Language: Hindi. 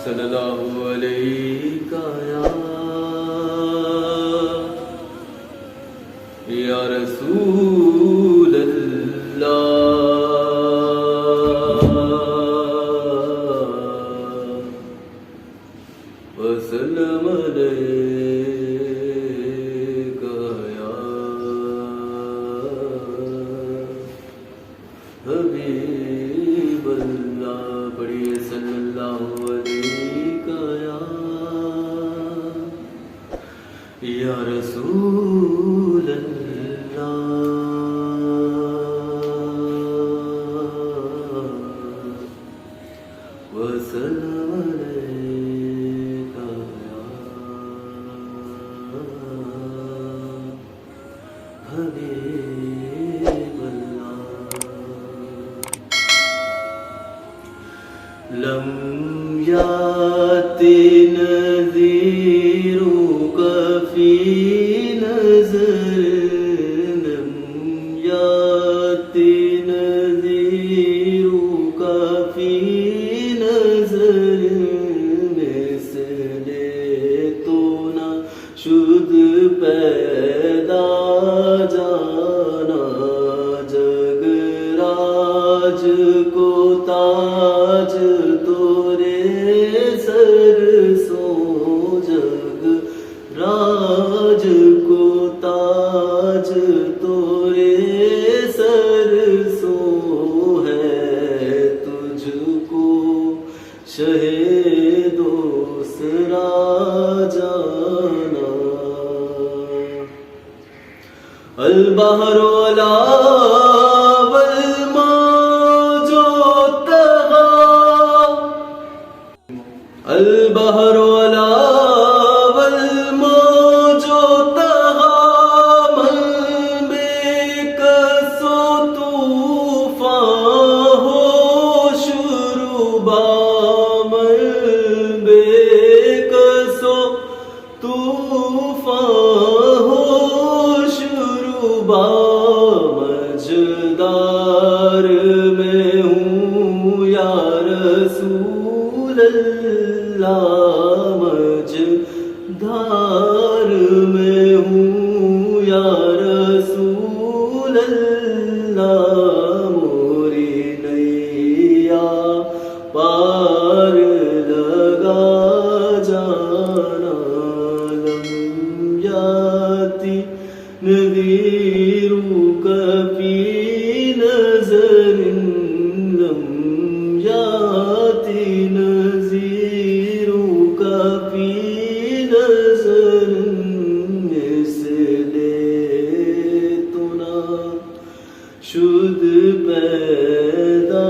सल्लल्लाहु अलैका या रसूल अल्लाह वसल्लम अलैका या हबीब अल्लाह। पढ़िए सल्लल्लाहु अलैका या रसूल अल्लाह वसल्लम अलैका या हबीब अल्लाह। लम याति नज़ीरुका फी नज़र, लम याति नज़ीरुका फी नज़र, मिसले तो ना शुद पैदा जाना, जगराज को ताज तोरे सर सो, जगराज को ताज तोरे सर सो, है तुझको शहे दूसरा जाना। अल बहरो अला वल मौजो तगा, अल बहरो अला वल मौजो तगा, मन बेकसो तूफान हो शुरुबा, मन बेकसो तूफान हो शुरुबा, मजदार में हूँ या रसूल अल्लाह, मजदार में हूँ या रसूल अल्लाह, मोरी नैया पार लगा जाना। लम याति नज़ीरुका फी नज़र, लम याति नज़ीरुका फी नज़र, मिसले तो ना शुद पैदा